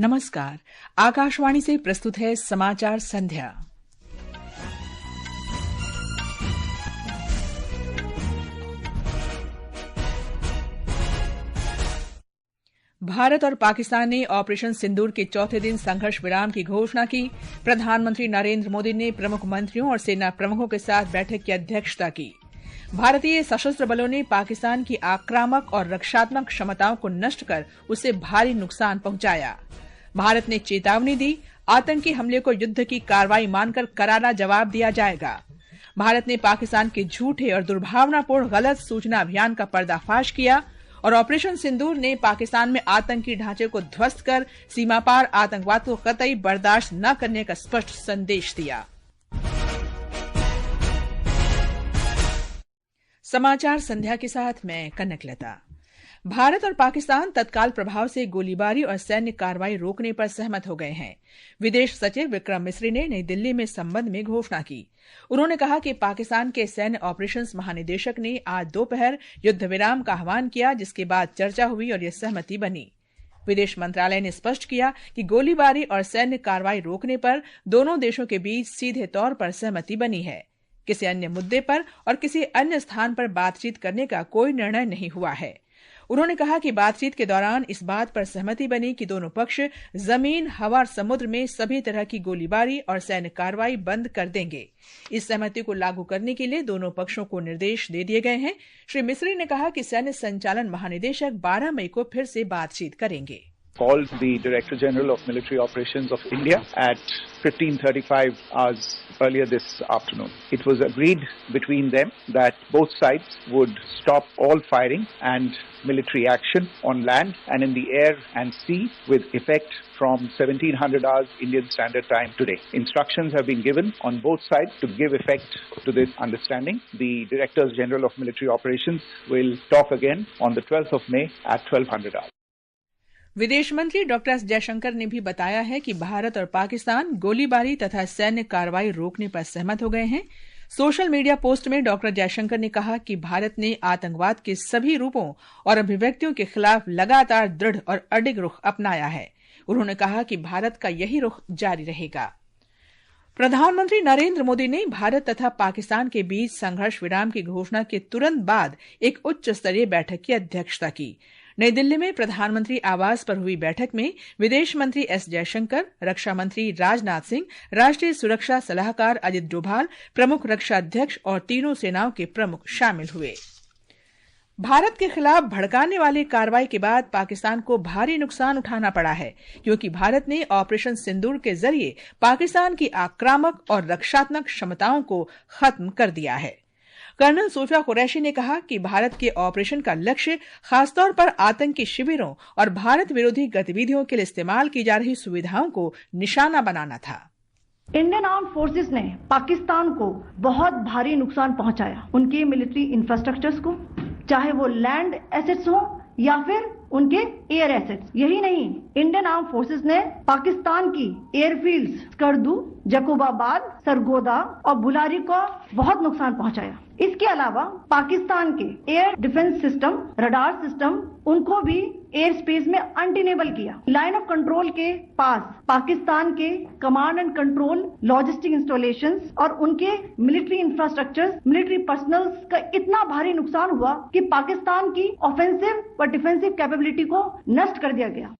नमस्कार। आकाशवाणी से प्रस्तुत है समाचार संध्या। भारत और पाकिस्तान ने ऑपरेशन सिंदूर के चौथे दिन संघर्ष विराम की घोषणा की। प्रधानमंत्री नरेंद्र मोदी ने प्रमुख मंत्रियों और सेना प्रमुखों के साथ बैठक की अध्यक्षता की। भारतीय सशस्त्र बलों ने पाकिस्तान की आक्रामक और रक्षात्मक क्षमताओं को नष्ट कर उसे भारी नुकसान पहुंचाया। भारत ने चेतावनी दी, आतंकी हमले को युद्ध की कार्रवाई मानकर करारा जवाब दिया जाएगा। भारत ने पाकिस्तान के झूठे और दुर्भावनापूर्ण गलत सूचना अभियान का पर्दाफाश किया और ऑपरेशन सिंदूर ने पाकिस्तान में आतंकी ढांचे को ध्वस्त कर सीमा पार आतंकवाद को कतई बर्दाश्त न करने का स्पष्ट संदेश दिया। समाचार संध्या के साथ मैं कनकलता। भारत और पाकिस्तान तत्काल प्रभाव से गोलीबारी और सैन्य कार्रवाई रोकने पर सहमत हो गए हैं। विदेश सचिव विक्रम मिस्री ने नई दिल्ली में इस संबंध में घोषणा की। उन्होंने कहा कि पाकिस्तान के सैन्य ऑपरेशंस महानिदेशक ने आज दोपहर युद्ध विराम का आह्वान किया, जिसके बाद चर्चा हुई और यह सहमति बनी। विदेश मंत्रालय ने स्पष्ट किया कि गोलीबारी और सैन्य कार्रवाई रोकने पर दोनों देशों के बीच सीधे तौर पर सहमति बनी है। किसी अन्य मुद्दे पर और किसी अन्य स्थान पर बातचीत करने का कोई निर्णय नहीं हुआ है। उन्होंने कहा कि बातचीत के दौरान इस बात पर सहमति बनी कि दोनों पक्ष जमीन, हवा और समुद्र में सभी तरह की गोलीबारी और सैन्य कार्रवाई बंद कर देंगे। इस सहमति को लागू करने के लिए दोनों पक्षों को निर्देश दे दिए गए हैं। श्री मिस्री ने कहा कि सैन्य संचालन महानिदेशक 12 मई को फिर से बातचीत करेंगे। Called the Director General of Military Operations of India at 15:35 hours earlier this afternoon. It was agreed between them that both sides would stop all firing and military action on land and in the air and sea with effect from 1700 hours Indian Standard Time today. Instructions have been given on both sides to give effect to this understanding. The Directors General of Military Operations will talk again on the 12th of May at 1200 hours. विदेश मंत्री doctor S Jaishankar ने भी बताया है कि भारत और पाकिस्तान गोलीबारी तथा सैन्य कार्रवाई रोकने पर सहमत हो गए हैं। सोशल मीडिया पोस्ट में डॉक्टर जयशंकर ने कहा कि भारत ने आतंकवाद के सभी रूपों और अभिव्यक्तियों के खिलाफ लगातार दृढ़ और अडिग रुख अपनाया है। उन्होंने कहा कि भारत का यही रुख जारी रहेगा। प्रधानमंत्री नरेंद्र मोदी ने भारत तथा पाकिस्तान के बीच संघर्ष विराम की घोषणा के तुरंत बाद एक उच्च स्तरीय बैठक की अध्यक्षता की। नई दिल्ली में प्रधानमंत्री आवास पर हुई बैठक में विदेश मंत्री एस जयशंकर, रक्षा मंत्री राजनाथ सिंह, राष्ट्रीय सुरक्षा सलाहकार अजित डोभाल, प्रमुख रक्षा अध्यक्ष और तीनों सेनाओं के प्रमुख शामिल हुए। भारत के खिलाफ भड़काने वाली कार्रवाई के बाद पाकिस्तान को भारी नुकसान उठाना पड़ा है, क्योंकि भारत ने ऑपरेशन सिंदूर के जरिए पाकिस्तान की आक्रामक और रक्षात्मक क्षमताओं को खत्म कर दिया है। कर्नल सोफिया कुरैशी ने कहा कि भारत के ऑपरेशन का लक्ष्य खासतौर पर आतंकी शिविरों और भारत विरोधी गतिविधियों के लिए इस्तेमाल की जा रही सुविधाओं को निशाना बनाना था। इंडियन आर्म फोर्सेस ने पाकिस्तान को बहुत भारी नुकसान पहुंचाया। उनके मिलिट्री इंफ्रास्ट्रक्चर्स को, चाहे वो लैंड एसेट्स हो या फिर उनके एयर एसेट्स। यही नहीं, इंडियन आर्म फोर्सेस ने पाकिस्तान की एयरफील्ड्स स्कर्दू, जकोबाबाद, सरगोदा और बुलारी को बहुत नुकसान पहुंचाया। इसके अलावा पाकिस्तान के air defence system, radar system, उनको भी एयर स्पेस में अनटेनेबल किया। लाइन ऑफ कंट्रोल के पास पाकिस्तान के command and control, logistic installations और उनके मिलिट्री इंफ्रास्ट्रक्चर्स, मिलिट्री पर्सनल्स का इतना भारी नुकसान हुआ कि पाकिस्तान की ऑफेंसिव व डिफेंसिव कैपेबिलिटी को नष्ट कर दिया गया।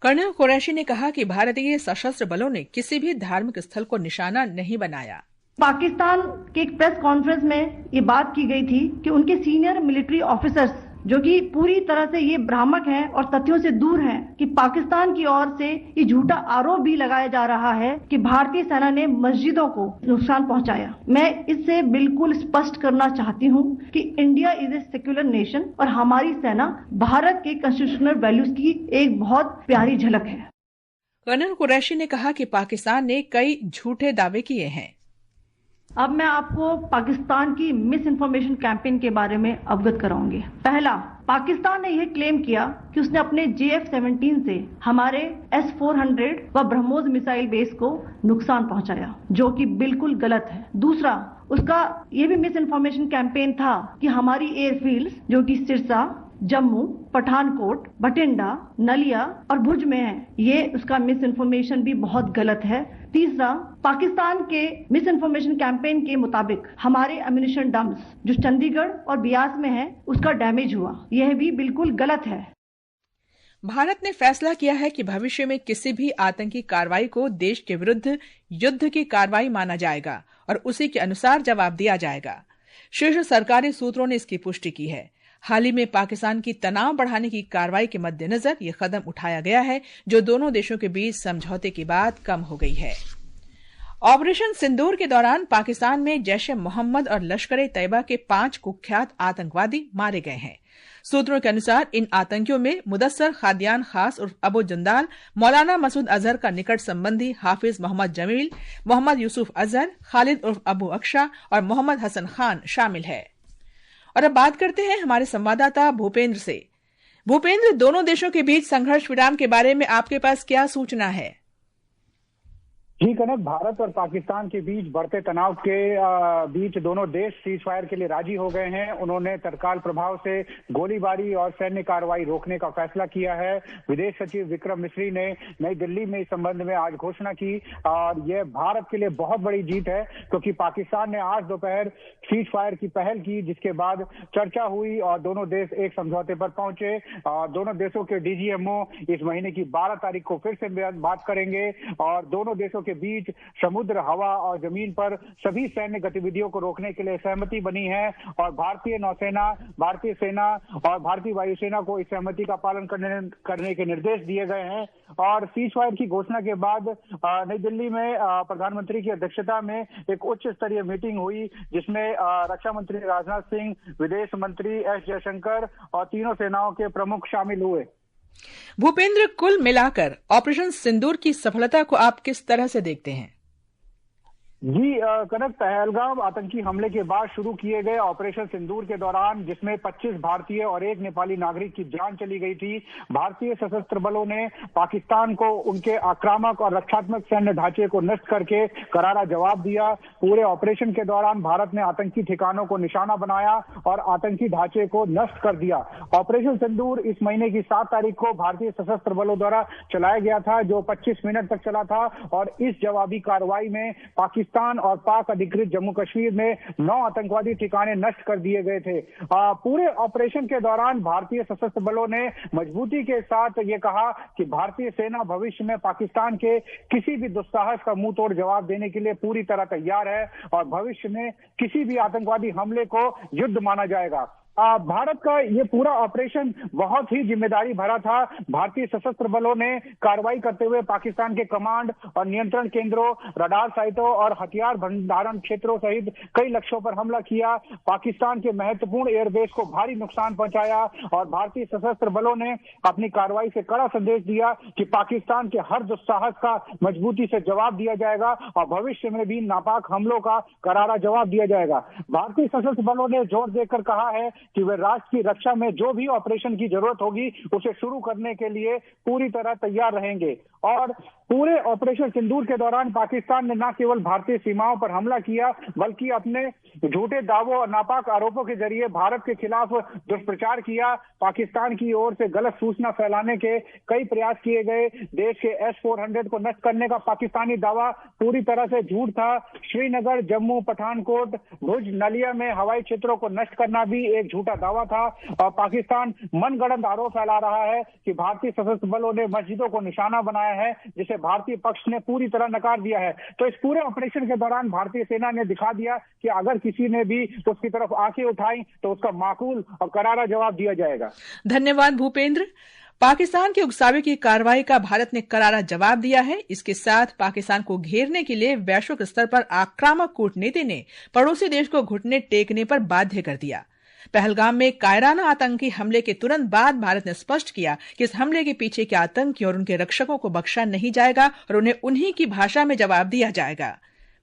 कर्नल कुरैशी ने कहा कि भारतीय सशस्त्र बलों ने किसी भी धार्मिक स्थल को निशाना नहीं बनाया। पाकिस्तान के एक प्रेस कॉन्फ्रेंस में ये बात की गई थी कि उनके सीनियर मिलिट्री ऑफिसर्स, जो कि पूरी तरह से ये भ्रामक हैं और तथ्यों से दूर हैं, कि पाकिस्तान की ओर से ये झूठा आरोप भी लगाया जा रहा है कि भारतीय सेना ने मस्जिदों को नुकसान पहुंचाया। मैं इससे बिल्कुल स्पष्ट करना चाहती हूं कि India is a secular nation और हमारी सेना भारत के कॉन्स्टिट्यूशनल वैल्यूज की एक बहुत प्यारी झलक है। कर्नल कुरैशी ने कहा कि पाकिस्तान ने कई झूठे दावे किए हैं। अब मैं आपको पाकिस्तान की मिस इन्फॉर्मेशन कैंपेन के बारे में अवगत कराऊंगी। पहला, पाकिस्तान ने यह क्लेम किया कि उसने अपने JF-17 से हमारे S-400 व ब्रह्मोस मिसाइल बेस को नुकसान पहुंचाया, जो कि बिल्कुल गलत है। दूसरा, उसका ये भी मिस इन्फॉर्मेशन कैंपेन था कि हमारी एयरफील्ड्स, जो कि सिरसा, जम्मू, पठानकोट, बठिंडा, नलिया और भुज में है। ये उसका मिस इन्फॉर्मेशन भी बहुत गलत है। तीसरा, पाकिस्तान के मिस इन्फॉर्मेशन कैंपेन के मुताबिक हमारे एम्यूनिशन डम्प्स जो चंडीगढ़ और बियास में है उसका डैमेज हुआ। यह भी बिल्कुल गलत है। भारत ने फैसला किया है कि भविष्य में किसी भी आतंकी कार्रवाई को देश के विरुद्ध युद्ध की कार्रवाई माना जाएगा और उसी के अनुसार जवाब दिया जाएगा। शीर्ष सरकारी सूत्रों ने इसकी पुष्टि की है। हाल ही में पाकिस्तान की तनाव बढ़ाने की कार्रवाई के मद्देनजर यह कदम उठाया गया है, जो दोनों देशों के बीच समझौते के बाद कम हो गई है। ऑपरेशन सिंदूर के दौरान पाकिस्तान में जैश-ए-मोहम्मद और लश्कर-ए-तैयबा के 5 कुख्यात आतंकवादी मारे गए हैं। सूत्रों के अनुसार इन आतंकियों में मुदस्सर खादियान खास उर्फ अबू जंदाल, मौलाना मसूद अजहर का निकट संबंधी हाफिज मोहम्मद जमील, मोहम्मद यूसुफ अजहर, खालिद उर्फ अबू अक्शा और मोहम्मद हसन खान शामिल है। और अब बात करते हैं हमारे संवाददाता भूपेंद्र से। भूपेंद्र, दोनों देशों के बीच संघर्ष विराम के बारे में आपके पास क्या सूचना है? जी कनक, भारत और पाकिस्तान के बीच बढ़ते तनाव के बीच दोनों देश सीज फायर के लिए राजी हो गए हैं। उन्होंने तत्काल प्रभाव से गोलीबारी और सैन्य कार्रवाई रोकने का फैसला किया है। विदेश सचिव विक्रम मिस्री ने नई दिल्ली में इस संबंध में आज घोषणा की और यह भारत के लिए बहुत बड़ी जीत है, क्योंकि पाकिस्तान ने आज दोपहर सीज फायर की पहल की, जिसके बाद चर्चा हुई और दोनों देश एक समझौते पर पहुंचे। दोनों देशों के डीजीएमओ इस महीने की 12 तारीख को फिर से बात करेंगे और दोनों देशों के बीच समुद्र, हवा और जमीन पर सभी सैन्य गतिविधियों को रोकने के लिए सहमति बनी है और भारतीय नौसेना, भारतीय सेना और भारतीय वायुसेना को इस सहमति का पालन करने के निर्देश दिए गए हैं। और सीज फायर की घोषणा के बाद नई दिल्ली में प्रधानमंत्री की अध्यक्षता में एक उच्च स्तरीय मीटिंग हुई, जिसमें रक्षा मंत्री राजनाथ सिंह, विदेश मंत्री एस जयशंकर और तीनों सेनाओं के प्रमुख शामिल हुए। भूपेंद्र, कुल मिलाकर ऑपरेशन सिंदूर की सफलता को आप किस तरह से देखते हैं? जी कनक, पहलगाम आतंकी हमले के बाद शुरू किए गए ऑपरेशन सिंदूर के दौरान, जिसमें 25 भारतीय और 1 नेपाली नागरिक की जान चली गई थी, भारतीय सशस्त्र बलों ने पाकिस्तान को उनके आक्रामक और रक्षात्मक सैन्य ढांचे को नष्ट करके करारा जवाब दिया। पूरे ऑपरेशन के दौरान भारत ने आतंकी ठिकानों को निशाना बनाया और आतंकी ढांचे को नष्ट कर दिया। ऑपरेशन सिंदूर इस महीने की 7 तारीख को भारतीय सशस्त्र बलों द्वारा चलाया गया था, जो 25 मिनट तक चला था और इस जवाबी कार्रवाई में पाकिस्तान और पाक अधिकृत जम्मू कश्मीर में 9 आतंकवादी ठिकाने नष्ट कर दिए गए थे। पूरे ऑपरेशन के दौरान भारतीय सशस्त्र बलों ने मजबूती के साथ ये कहा कि भारतीय सेना भविष्य में पाकिस्तान के किसी भी दुस्साहस का मुंह तोड़ जवाब देने के लिए पूरी तरह तैयार है और भविष्य में किसी भी आतंकवादी हमले को युद्ध माना जाएगा। भारत का ये पूरा ऑपरेशन बहुत ही जिम्मेदारी भरा था। भारतीय सशस्त्र बलों ने कार्रवाई करते हुए पाकिस्तान के कमांड और नियंत्रण केंद्रों, रडार साइटों और हथियार भंडारण क्षेत्रों सहित कई लक्ष्यों पर हमला किया। पाकिस्तान के महत्वपूर्ण एयरबेस को भारी नुकसान पहुंचाया और भारतीय सशस्त्र बलों ने अपनी कार्रवाई से कड़ा संदेश दिया कि पाकिस्तान के हर दुस्साहस का मजबूती से जवाब दिया जाएगा और भविष्य में भी नापाक हमलों का करारा जवाब दिया जाएगा। भारतीय सशस्त्र बलों ने जोर देकर कहा है कि वे राष्ट्र की रक्षा में जो भी ऑपरेशन की जरूरत होगी उसे शुरू करने के लिए पूरी तरह तैयार रहेंगे। और पूरे ऑपरेशन सिंदूर के दौरान पाकिस्तान ने न केवल भारतीय सीमाओं पर हमला किया, बल्कि अपने झूठे दावों और नापाक आरोपों के जरिए भारत के खिलाफ दुष्प्रचार किया। पाकिस्तान की ओर से गलत सूचना फैलाने के कई प्रयास किए गए। देश के S-400 को नष्ट करने का पाकिस्तानी दावा पूरी तरह से झूठ था। श्रीनगर, जम्मू, पठानकोट, भुज, नलिया में हवाई क्षेत्रों को नष्ट करना भी एक झूठा दावा था और पाकिस्तान मनगढ़ंत आरोप फैला रहा है कि भारतीय सशस्त्र बलों ने मस्जिदों को निशाना बनाया है, जिसे भारतीय पक्ष ने पूरी तरह नकार दिया है। तो इस पूरे ऑपरेशन के दौरान भारतीय सेना ने दिखा दिया कि अगर किसी ने भी उसकी तरफ आंखें उठाई तो उसका माकूल और करारा जवाब दिया जाएगा। धन्यवाद भूपेंद्र। पाकिस्तान की उकसावे की कार्रवाई का भारत ने करारा जवाब दिया है। इसके साथ पाकिस्तान को घेरने के लिए वैश्विक स्तर पर आक्रामक कूटनीति ने पड़ोसी देश को घुटने टेकने पर बाध्य कर दिया। पहलगाम में कायराना आतंकी हमले के तुरंत बाद भारत ने स्पष्ट किया कि इस हमले के पीछे के आतंकी और उनके रक्षकों को बख्शा नहीं जाएगा और उन्हें उन्हीं की भाषा में जवाब दिया जाएगा।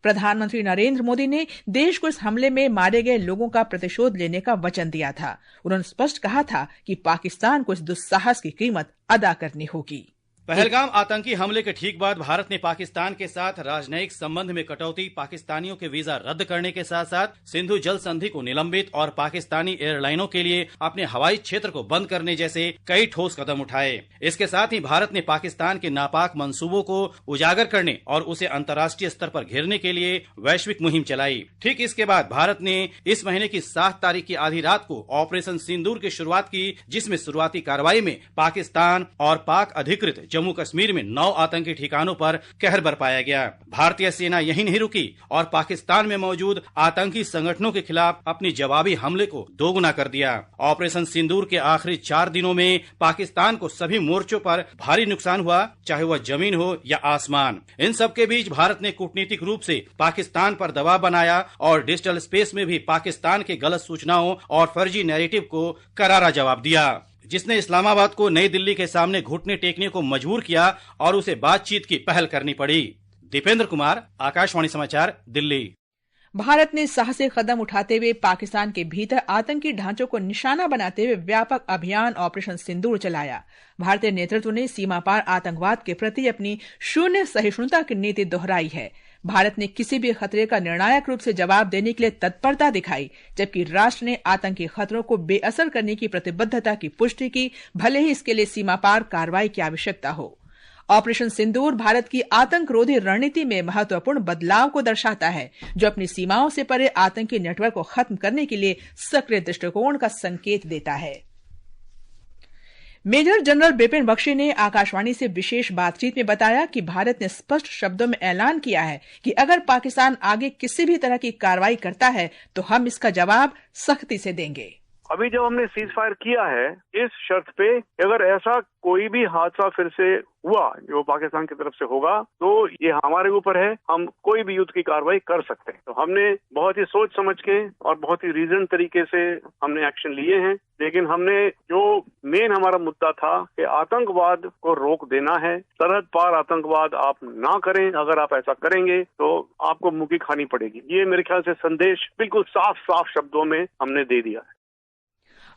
प्रधानमंत्री नरेंद्र मोदी ने देश को इस हमले में मारे गए लोगों का प्रतिशोध लेने का वचन दिया था। उन्होंने स्पष्ट कहा था कि पाकिस्तान को इस दुस्साहस की कीमत अदा करनी होगी। पहलगाम आतंकी हमले के ठीक बाद भारत ने पाकिस्तान के साथ राजनयिक संबंध में कटौती, पाकिस्तानियों के वीजा रद्द करने के साथ साथ सिंधु जल संधि को निलंबित और पाकिस्तानी एयरलाइनों के लिए अपने हवाई क्षेत्र को बंद करने जैसे कई ठोस कदम उठाए। इसके साथ ही भारत ने पाकिस्तान के नापाक मंसूबों को उजागर करने और उसे अंतर्राष्ट्रीय स्तर पर घेरने के लिए वैश्विक मुहिम चलाई। ठीक इसके बाद भारत ने इस महीने की 7 तारीख की आधी रात को ऑपरेशन सिंदूर की शुरुआत की, जिसमें शुरुआती कार्रवाई में पाकिस्तान और पाक अधिकृत जम्मू कश्मीर में 9 आतंकी ठिकानों पर कहर बरपाया गया। भारतीय सेना यही नहीं रुकी और पाकिस्तान में मौजूद आतंकी संगठनों के खिलाफ अपनी जवाबी हमले को दोगुना कर दिया। ऑपरेशन सिंदूर के आखिरी 4 दिनों में पाकिस्तान को सभी मोर्चों पर भारी नुकसान हुआ, चाहे वह जमीन हो या आसमान। इन सब के बीच भारत ने कूटनीतिक रूप से पाकिस्तान पर दबाव बनाया और डिजिटल स्पेस में भी पाकिस्तान के गलत सूचनाओं और फर्जी नैरेटिव को करारा जवाब दिया, जिसने इस्लामाबाद को नई दिल्ली के सामने घुटने टेकने को मजबूर किया और उसे बातचीत की पहल करनी पड़ी। दीपेंद्र कुमार, आकाशवाणी समाचार, दिल्ली। भारत ने साहसिक कदम उठाते हुए पाकिस्तान के भीतर आतंकी ढांचों को निशाना बनाते हुए व्यापक अभियान ऑपरेशन सिंदूर चलाया। भारतीय नेतृत्व ने सीमा पार आतंकवाद के प्रति अपनी शून्य सहिष्णुता की नीति दोहराई है। भारत ने किसी भी खतरे का निर्णायक रूप से जवाब देने के लिए तत्परता दिखाई, जबकि राष्ट्र ने आतंकी खतरों को बेअसर करने की प्रतिबद्धता की पुष्टि की, भले ही इसके लिए सीमा पार कार्रवाई की आवश्यकता हो। ऑपरेशन सिंदूर भारत की आतंकरोधी रणनीति में महत्वपूर्ण बदलाव को दर्शाता है, जो अपनी सीमाओं से परे आतंकी नेटवर्क को खत्म करने के लिए सक्रिय दृष्टिकोण का संकेत देता है। मेजर जनरल बिपिन बख्शी ने आकाशवाणी से विशेष बातचीत में बताया कि भारत ने स्पष्ट शब्दों में ऐलान किया है कि अगर पाकिस्तान आगे किसी भी तरह की कार्रवाई करता है तो हम इसका जवाब सख्ती से देंगे। अभी जब हमने सीज फायर किया है, इस शर्त पे अगर ऐसा कोई भी हादसा फिर से हुआ जो पाकिस्तान की तरफ से होगा तो ये हमारे ऊपर है, हम कोई भी युद्ध की कार्रवाई कर सकते हैं। तो हमने बहुत ही सोच समझ के और बहुत ही रीजन तरीके से हमने एक्शन लिए हैं, लेकिन हमने जो मेन हमारा मुद्दा था कि आतंकवाद को रोक देना है, सरहद पार आतंकवाद आप ना करें, अगर आप ऐसा करेंगे तो आपको मुक्की खानी पड़ेगी। ये मेरे ख्याल से संदेश बिल्कुल साफ साफ शब्दों में हमने दे दिया है।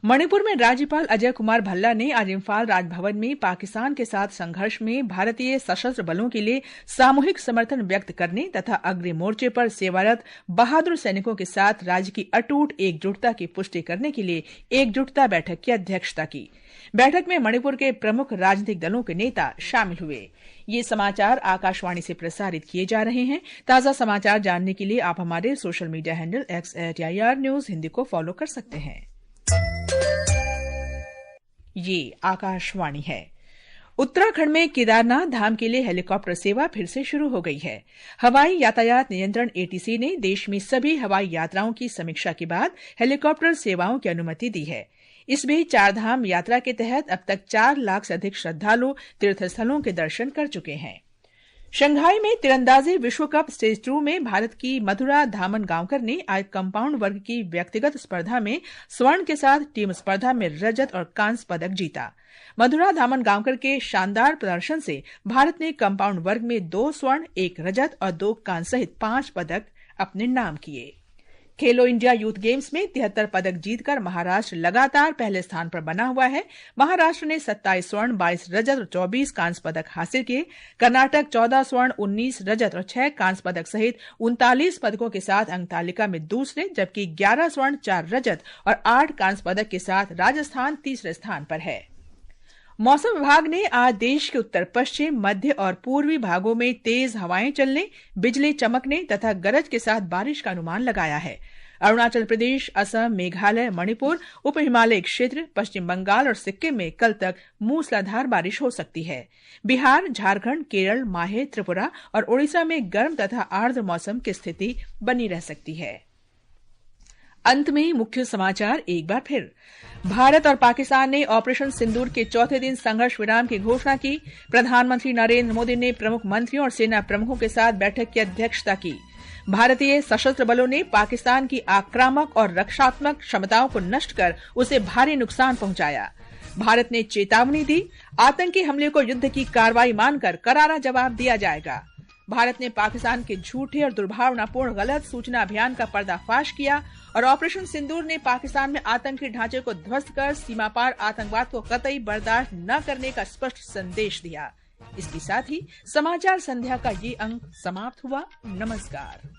मणिपुर में राज्यपाल अजय कुमार भल्ला ने आज इम्फाल राजभवन में पाकिस्तान के साथ संघर्ष में भारतीय सशस्त्र बलों के लिए सामूहिक समर्थन व्यक्त करने तथा अग्रिम मोर्चे पर सेवारत बहादुर सैनिकों के साथ राज्य की अटूट एकजुटता की पुष्टि करने के लिए एकजुटता बैठक की अध्यक्षता की। बैठक में मणिपुर के प्रमुख राजनीतिक दलों के नेता शामिल हुए। ये समाचार आकाशवाणी से प्रसारित किए जा रहे हैं। ताजा समाचार जानने के लिए आप हमारे social media handle X@IR News Hindi को फॉलो कर सकते हैं। ये आकाशवाणी है। उत्तराखंड में केदारनाथ धाम के लिए हेलीकॉप्टर सेवा फिर से शुरू हो गई है। हवाई यातायात नियंत्रण ATC ने देश में सभी हवाई यात्राओं की समीक्षा के बाद हेलीकॉप्टर सेवाओं की अनुमति दी है। इस बीच चारधाम यात्रा के तहत अब तक 4 लाख से अधिक श्रद्धालु तीर्थस्थलों के दर्शन कर चुके हैं। शंघाई में तीरंदाजी विश्व कप स्टेज 2 में भारत की मधुरा धामन गांवकर ने आज कंपाउंड वर्ग की व्यक्तिगत स्पर्धा में स्वर्ण के साथ टीम स्पर्धा में रजत और कांस्य पदक जीता। मधुरा धामन गांवकर के शानदार प्रदर्शन से भारत ने कंपाउंड वर्ग में 2 स्वर्ण, 1 रजत और 2 कांस्य सहित 5 पदक अपने नाम किए। खेलो इंडिया यूथ गेम्स में 73 पदक जीतकर महाराष्ट्र लगातार पहले स्थान पर बना हुआ है। महाराष्ट्र ने 27 स्वर्ण, 22 रजत और 24 कांस्य पदक हासिल किए। कर्नाटक 14 स्वर्ण, 19 रजत और 6 कांस्य पदक सहित 39 पदकों के साथ अंक तालिका में दूसरे, जबकि 11 स्वर्ण, 4 रजत और 8 कांस्य पदक के साथ राजस्थान तीसरे स्थान पर है। मौसम विभाग ने आज देश के उत्तर पश्चिम, मध्य और पूर्वी भागों में तेज हवाएं चलने, बिजली चमकने तथा गरज के साथ बारिश का अनुमान लगाया है। अरुणाचल प्रदेश, असम, मेघालय, मणिपुर, उप हिमालय क्षेत्र, पश्चिम बंगाल और सिक्किम में कल तक मूसलाधार बारिश हो सकती है। बिहार, झारखंड, केरल, माहे, त्रिपुरा और ओडिशा में गर्म तथा आर्द्र मौसम की स्थिति बनी रह सकती है। अंत में मुख्य समाचार एक बार फिर। भारत और पाकिस्तान ने ऑपरेशन सिंदूर के चौथे दिन संघर्ष विराम की घोषणा की। प्रधानमंत्री नरेंद्र मोदी ने प्रमुख मंत्रियों और सेना प्रमुखों के साथ बैठक की अध्यक्षता की। भारतीय सशस्त्र बलों ने पाकिस्तान की आक्रामक और रक्षात्मक क्षमताओं को नष्ट कर उसे भारी नुकसान पहुंचाया। भारत ने चेतावनी दी, आतंकी हमले को युद्ध की कार्रवाई मानकर करारा जवाब दिया जाएगा। भारत ने पाकिस्तान के झूठे और दुर्भावनापूर्ण गलत सूचना अभियान का पर्दाफाश किया और ऑपरेशन सिंदूर ने पाकिस्तान में आतंकी ढांचे को ध्वस्त कर सीमा पार आतंकवाद को कतई बर्दाश्त न करने का स्पष्ट संदेश दिया। इसके साथ ही समाचार संध्या का ये अंक समाप्त हुआ। नमस्कार।